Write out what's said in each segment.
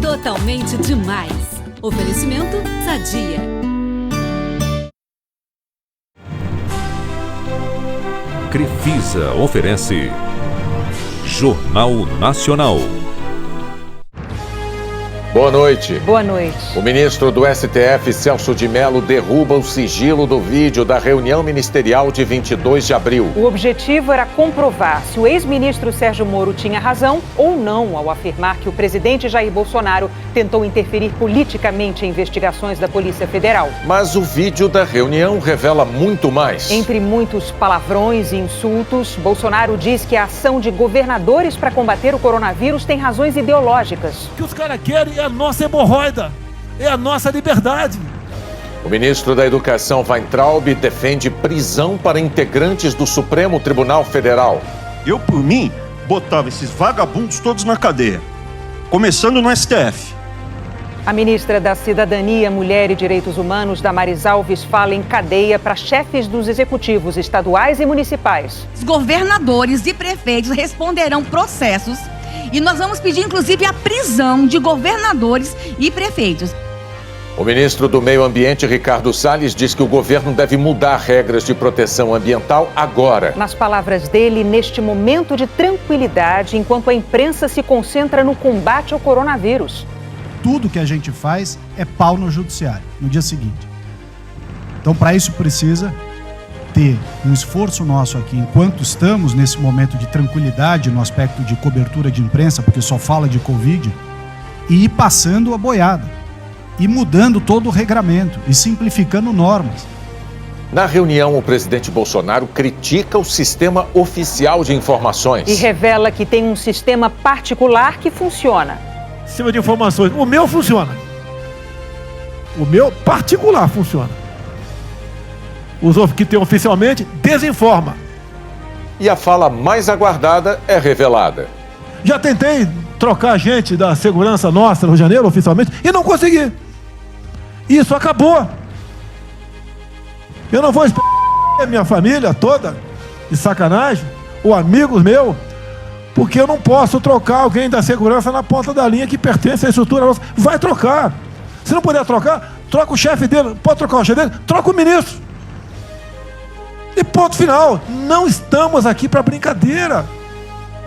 Totalmente demais. Oferecimento Sadia. Crefisa oferece Jornal Nacional. Boa noite. Boa noite. O ministro do STF, Celso de Mello, derruba o sigilo do vídeo da reunião ministerial de 22 de abril. O objetivo era comprovar se o ex-ministro Sérgio Moro tinha razão ou não ao afirmar que o presidente Jair Bolsonaro tentou interferir politicamente em investigações da Polícia Federal. Mas o vídeo da reunião revela muito mais. Entre muitos palavrões e insultos, Bolsonaro diz que a ação de governadores para combater o coronavírus tem razões ideológicas. O que os caras querem é a nossa hemorroida, é a nossa liberdade. O ministro da Educação, Weintraub, defende prisão para integrantes do Supremo Tribunal Federal. Eu, por mim, botava esses vagabundos todos na cadeia, começando no STF. A ministra da Cidadania, Mulher e Direitos Humanos, Damares Alves, fala em cadeia para chefes dos executivos estaduais e municipais. Os governadores e prefeitos responderão processos e nós vamos pedir, inclusive, a prisão de governadores e prefeitos. O ministro do Meio Ambiente, Ricardo Salles, diz que o governo deve mudar regras de proteção ambiental agora. Nas palavras dele, neste momento de tranquilidade, enquanto a imprensa se concentra no combate ao coronavírus. Tudo que a gente faz é pau no judiciário, no dia seguinte. Então, para isso precisa ter um esforço nosso aqui, enquanto estamos nesse momento de tranquilidade no aspecto de cobertura de imprensa, porque só fala de Covid, e ir passando a boiada, e mudando todo o regramento, e simplificando normas. Na reunião, o presidente Bolsonaro critica o sistema oficial de informações. E revela que tem um sistema particular que funciona. Sistema de informações. O meu funciona. O meu particular funciona. Os outros que tem oficialmente, desinforma. E a fala mais aguardada é revelada. Já tentei trocar gente da segurança nossa no Rio de Janeiro, oficialmente, e não consegui. Isso acabou. Eu não vou esperar minha família toda, de sacanagem, ou amigos meus, porque eu não posso trocar alguém da segurança na ponta da linha que pertence à estrutura nossa. Vai trocar. Se não puder trocar, troca o chefe dele. Pode trocar o chefe dele? Troca o ministro. E ponto final. Não estamos aqui para brincadeira.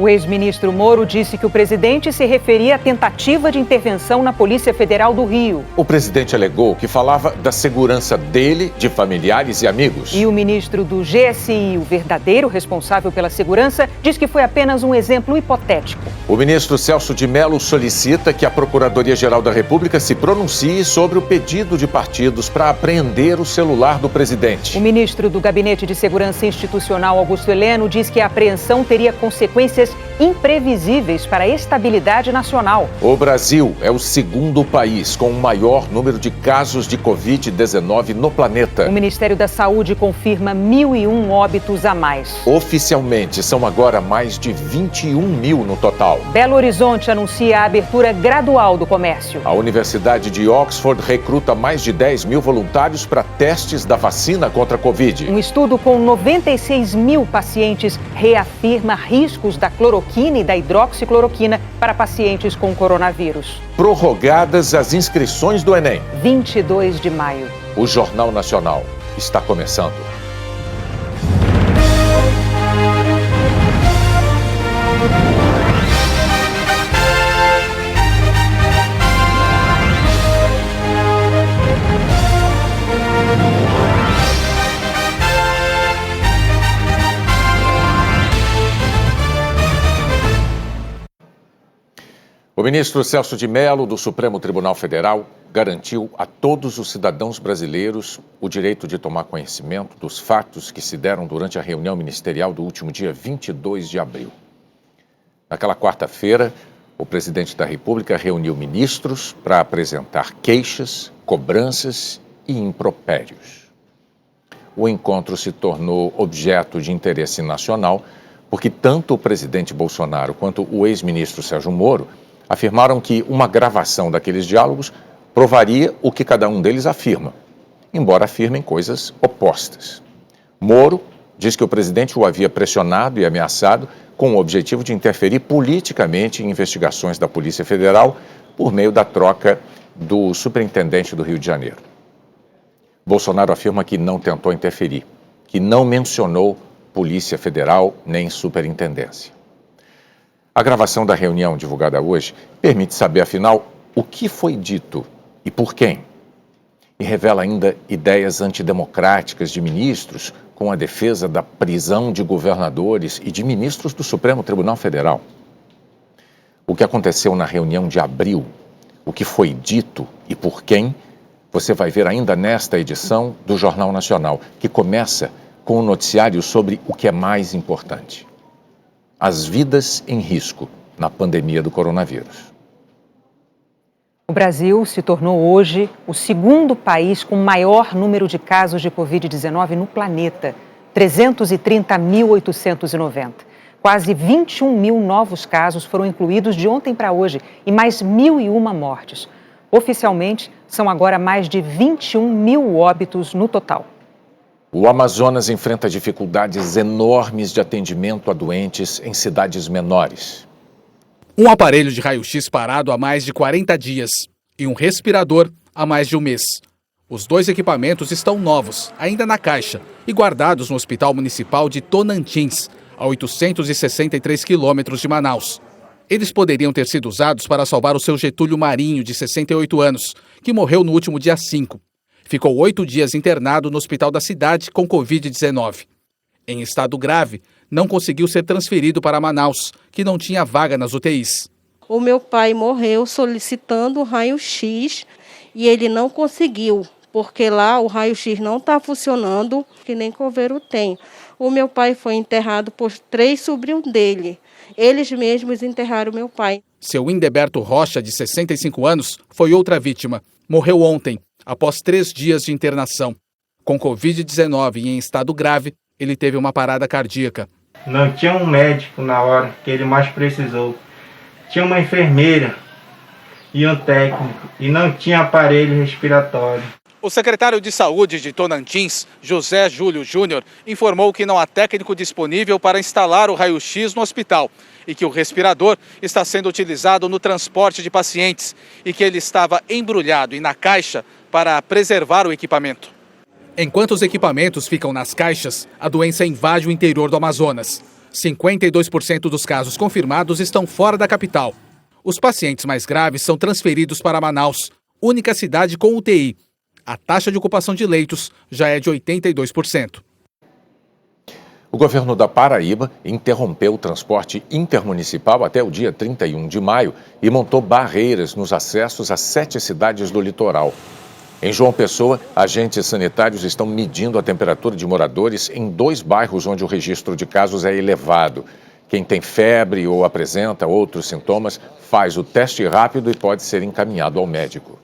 O ex-ministro Moro disse que o presidente se referia à tentativa de intervenção na Polícia Federal do Rio. O presidente alegou que falava da segurança dele, de familiares e amigos. E o ministro do GSI, o verdadeiro responsável pela segurança, diz que foi apenas um exemplo hipotético. O ministro Celso de Mello solicita que a Procuradoria-Geral da República se pronuncie sobre o pedido de partidos para apreender o celular do presidente. O ministro do Gabinete de Segurança Institucional, Augusto Heleno, diz que a apreensão teria consequências imprevisíveis para a estabilidade nacional. O Brasil é o segundo país com o maior número de casos de Covid-19 no planeta. O Ministério da Saúde confirma 1.001 óbitos a mais. Oficialmente, são agora mais de 21 mil no total. Belo Horizonte anuncia a abertura gradual do comércio. A Universidade de Oxford recruta mais de 10 mil voluntários para testes da vacina contra a Covid. Um estudo com 96 mil pacientes reafirma riscos da cloroquina e da hidroxicloroquina para pacientes com coronavírus. Prorrogadas as inscrições do Enem. 22 de maio. O Jornal Nacional está começando. O ministro Celso de Mello, do Supremo Tribunal Federal, garantiu a todos os cidadãos brasileiros o direito de tomar conhecimento dos fatos que se deram durante a reunião ministerial do último dia 22 de abril. Naquela quarta-feira, o presidente da República reuniu ministros para apresentar queixas, cobranças e impropérios. O encontro se tornou objeto de interesse nacional porque tanto o presidente Bolsonaro quanto o ex-ministro Sérgio Moro afirmaram que uma gravação daqueles diálogos provaria o que cada um deles afirma, embora afirmem coisas opostas. Moro diz que o presidente o havia pressionado e ameaçado com o objetivo de interferir politicamente em investigações da Polícia Federal por meio da troca do superintendente do Rio de Janeiro. Bolsonaro afirma que não tentou interferir, que não mencionou Polícia Federal nem superintendência. A gravação da reunião divulgada hoje permite saber, afinal, o que foi dito e por quem. E revela ainda ideias antidemocráticas de ministros com a defesa da prisão de governadores e de ministros do Supremo Tribunal Federal. O que aconteceu na reunião de abril, o que foi dito e por quem, você vai ver ainda nesta edição do Jornal Nacional, que começa com um noticiário sobre o que é mais importante: as vidas em risco na pandemia do coronavírus. O Brasil se tornou hoje o segundo país com maior número de casos de Covid-19 no planeta, 330.890. Quase 21 mil novos casos foram incluídos de ontem para hoje e mais 1.001 mortes. Oficialmente, são agora mais de 21 mil óbitos no total. O Amazonas enfrenta dificuldades enormes de atendimento a doentes em cidades menores. Um aparelho de raio-x parado há mais de 40 dias e um respirador há mais de um mês. Os dois equipamentos estão novos, ainda na caixa, e guardados no Hospital Municipal de Tonantins, a 863 quilômetros de Manaus. Eles poderiam ter sido usados para salvar o seu Getúlio Marinho, de 68 anos, que morreu no último dia 5. Ficou 8 dias internado no hospital da cidade com Covid-19. Em estado grave, não conseguiu ser transferido para Manaus, que não tinha vaga nas UTIs. O meu pai morreu solicitando o raio-x e ele não conseguiu, porque lá o raio-x não está funcionando, que nem Coveiro tem. O meu pai foi enterrado por 3 sobrinhos dele. Eles mesmos enterraram meu pai. Seu Indeberto Rocha, de 65 anos, foi outra vítima. Morreu ontem, após 3 dias de internação. Com Covid-19 e em estado grave, ele teve uma parada cardíaca. Não tinha um médico na hora que ele mais precisou. Tinha uma enfermeira e um técnico e não tinha aparelho respiratório. O secretário de Saúde de Tonantins, José Júlio Júnior, informou que não há técnico disponível para instalar o raio-x no hospital e que o respirador está sendo utilizado no transporte de pacientes e que ele estava embrulhado e na caixa para preservar o equipamento. Enquanto os equipamentos ficam nas caixas, a doença invade o interior do Amazonas. 52% dos casos confirmados estão fora da capital. Os pacientes mais graves são transferidos para Manaus, única cidade com UTI. A taxa de ocupação de leitos já é de 82%. O governo da Paraíba interrompeu o transporte intermunicipal até o dia 31 de maio e montou barreiras nos acessos a 7 cidades do litoral. Em João Pessoa, agentes sanitários estão medindo a temperatura de moradores em 2 bairros onde o registro de casos é elevado. Quem tem febre ou apresenta outros sintomas faz o teste rápido e pode ser encaminhado ao médico.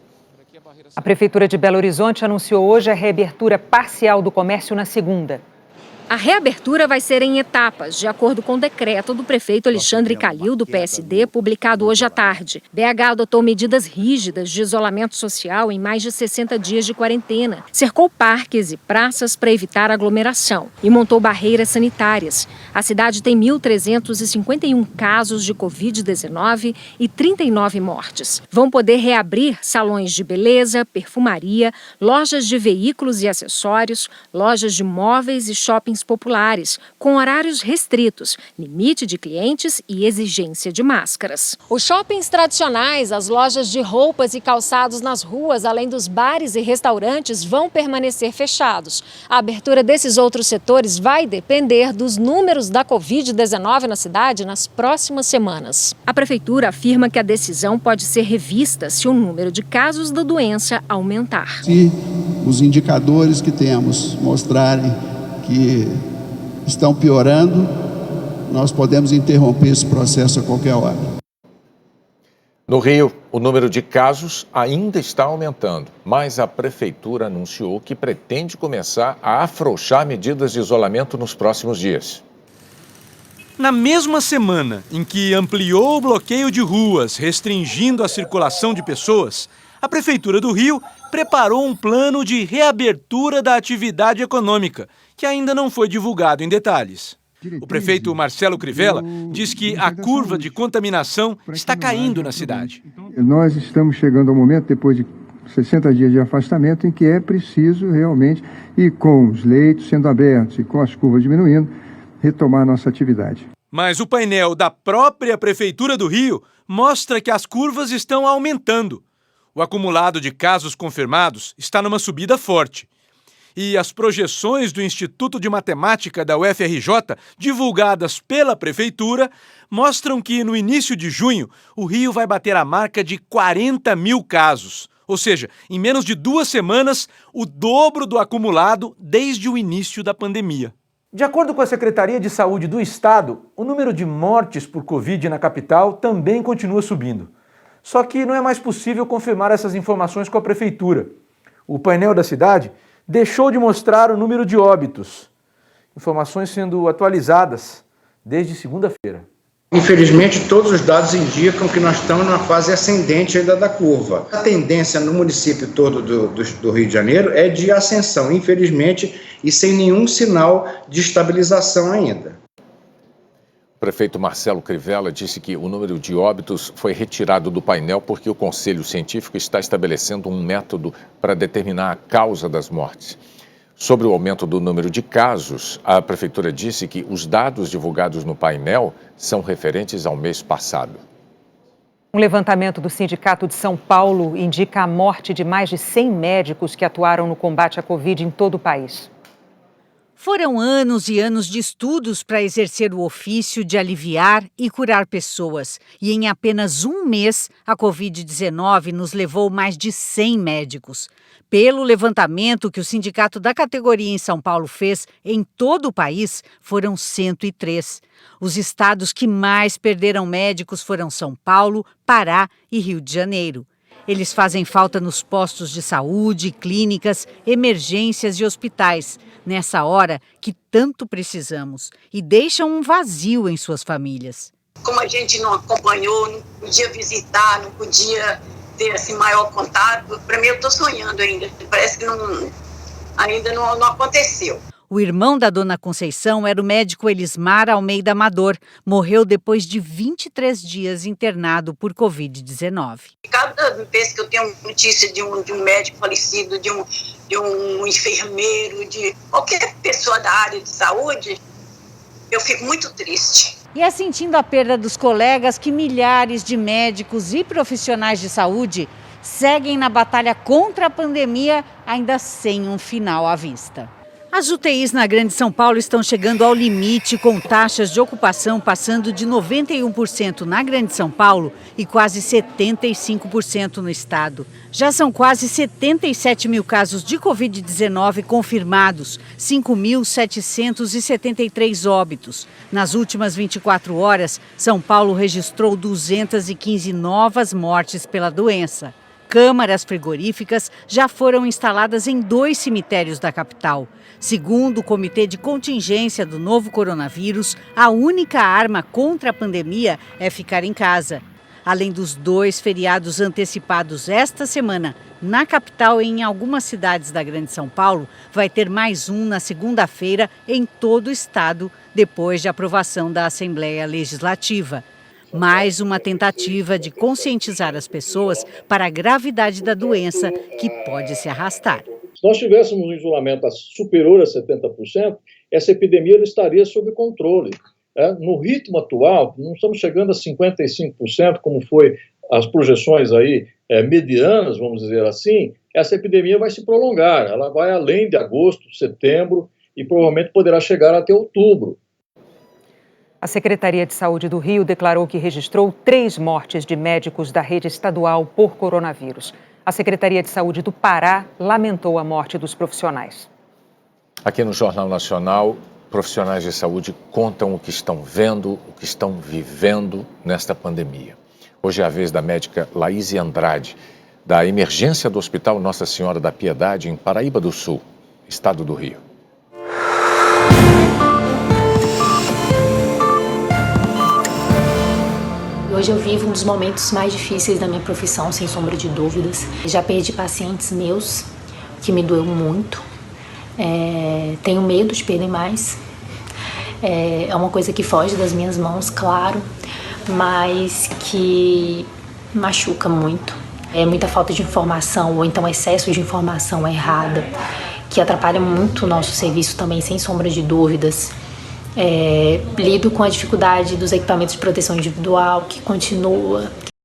A Prefeitura de Belo Horizonte anunciou hoje a reabertura parcial do comércio na segunda. A reabertura vai ser em etapas, de acordo com o decreto do prefeito Alexandre Calil, do PSD, publicado hoje à tarde. BH adotou medidas rígidas de isolamento social em mais de 60 dias de quarentena, cercou parques e praças para evitar aglomeração e montou barreiras sanitárias. A cidade tem 1.351 casos de Covid-19 e 39 mortes. Vão poder reabrir salões de beleza, perfumaria, lojas de veículos e acessórios, lojas de móveis e shoppings populares, com horários restritos, limite de clientes e exigência de máscaras. Os shoppings tradicionais, as lojas de roupas e calçados nas ruas, além dos bares e restaurantes, vão permanecer fechados. A abertura desses outros setores vai depender dos números da Covid-19 na cidade nas próximas semanas. A Prefeitura afirma que a decisão pode ser revista se o número de casos da doença aumentar. Se os indicadores que temos mostrarem que estão piorando, nós podemos interromper esse processo a qualquer hora. No Rio, o número de casos ainda está aumentando, mas a Prefeitura anunciou que pretende começar a afrouxar medidas de isolamento nos próximos dias. Na mesma semana em que ampliou o bloqueio de ruas, restringindo a circulação de pessoas, a A Prefeitura do Rio preparou um plano de reabertura da atividade econômica, que ainda não foi divulgado em detalhes. O prefeito Marcelo Crivella diz que a curva de contaminação está caindo na cidade. Nós estamos chegando ao momento, depois de 60 dias de afastamento, em que é preciso realmente, e com os leitos sendo abertos e com as curvas diminuindo, retomar a nossa atividade. Mas o painel da própria Prefeitura do Rio mostra que as curvas estão aumentando. O acumulado de casos confirmados está numa subida forte. E as projeções do Instituto de Matemática da UFRJ, divulgadas pela Prefeitura, mostram que no início de junho o Rio vai bater a marca de 40 mil casos. Ou seja, em menos de 2 semanas, o dobro do acumulado desde o início da pandemia. De acordo com a Secretaria de Saúde do Estado, o número de mortes por Covid na capital também continua subindo. Só que não é mais possível confirmar essas informações com a Prefeitura. O painel da cidade deixou de mostrar o número de óbitos. Informações sendo atualizadas desde segunda-feira. Infelizmente, todos os dados indicam que nós estamos numa fase ascendente ainda da curva. A tendência no município todo do Rio de Janeiro é de ascensão, infelizmente, e sem nenhum sinal de estabilização ainda. O prefeito Marcelo Crivella disse que o número de óbitos foi retirado do painel porque o Conselho Científico está estabelecendo um método para determinar a causa das mortes. Sobre o aumento do número de casos, a Prefeitura disse que os dados divulgados no painel são referentes ao mês passado. Um levantamento do Sindicato de São Paulo indica a morte de mais de 100 médicos que atuaram no combate à Covid em todo o país. Foram anos e anos de estudos para exercer o ofício de aliviar e curar pessoas. E em apenas um mês, a Covid-19 nos levou mais de 100 médicos. Pelo levantamento que o sindicato da categoria em São Paulo fez em todo o país, foram 103. Os estados que mais perderam médicos foram São Paulo, Pará e Rio de Janeiro. Eles fazem falta nos postos de saúde, clínicas, emergências e hospitais, nessa hora que tanto precisamos, e deixam um vazio em suas famílias. Como a gente não acompanhou, não podia visitar, não podia ter assim, maior contato, para mim eu estou sonhando ainda, parece que ainda não aconteceu. O irmão da dona Conceição era o médico Elismar Almeida Amador. Morreu depois de 23 dias internado por Covid-19. Cada vez que eu tenho notícia de um médico falecido, de um enfermeiro, de qualquer pessoa da área de saúde, eu fico muito triste. E é sentindo a perda dos colegas que milhares de médicos e profissionais de saúde seguem na batalha contra a pandemia, ainda sem um final à vista. As UTIs na Grande São Paulo estão chegando ao limite, com taxas de ocupação passando de 91% na Grande São Paulo e quase 75% no estado. Já são quase 77 mil casos de Covid-19 confirmados, 5.773 óbitos. Nas últimas 24 horas, São Paulo registrou 215 novas mortes pela doença. Câmaras frigoríficas já foram instaladas em 2 cemitérios da capital. Segundo o Comitê de Contingência do Novo Coronavírus, a única arma contra a pandemia é ficar em casa. Além dos 2 feriados antecipados esta semana na capital e em algumas cidades da Grande São Paulo, vai ter mais um na segunda-feira em todo o estado, depois de aprovação da Assembleia Legislativa. Mais uma tentativa de conscientizar as pessoas para a gravidade da doença que pode se arrastar. Se nós tivéssemos um isolamento superior a 70%, essa epidemia não estaria sob controle. No ritmo atual, não estamos chegando a 55%, como foi as projeções aí medianas, vamos dizer assim, essa epidemia vai se prolongar. Ela vai além de agosto, setembro e provavelmente poderá chegar até outubro. A Secretaria de Saúde do Rio declarou que registrou 3 mortes de médicos da rede estadual por coronavírus. A Secretaria de Saúde do Pará lamentou a morte dos profissionais. Aqui no Jornal Nacional, profissionais de saúde contam o que estão vendo, o que estão vivendo nesta pandemia. Hoje é a vez da médica Laíse Andrade, da emergência do Hospital Nossa Senhora da Piedade, em Paraíba do Sul, estado do Rio. Hoje eu vivo um dos momentos mais difíceis da minha profissão, sem sombra de dúvidas. Já perdi pacientes meus, que me doeu muito. Tenho medo de perder mais. É uma coisa que foge das minhas mãos, claro, mas que machuca muito. É muita falta de informação ou então excesso de informação errada, que atrapalha muito o nosso serviço também, sem sombra de dúvidas. Lido com a dificuldade dos equipamentos de proteção individual, que continua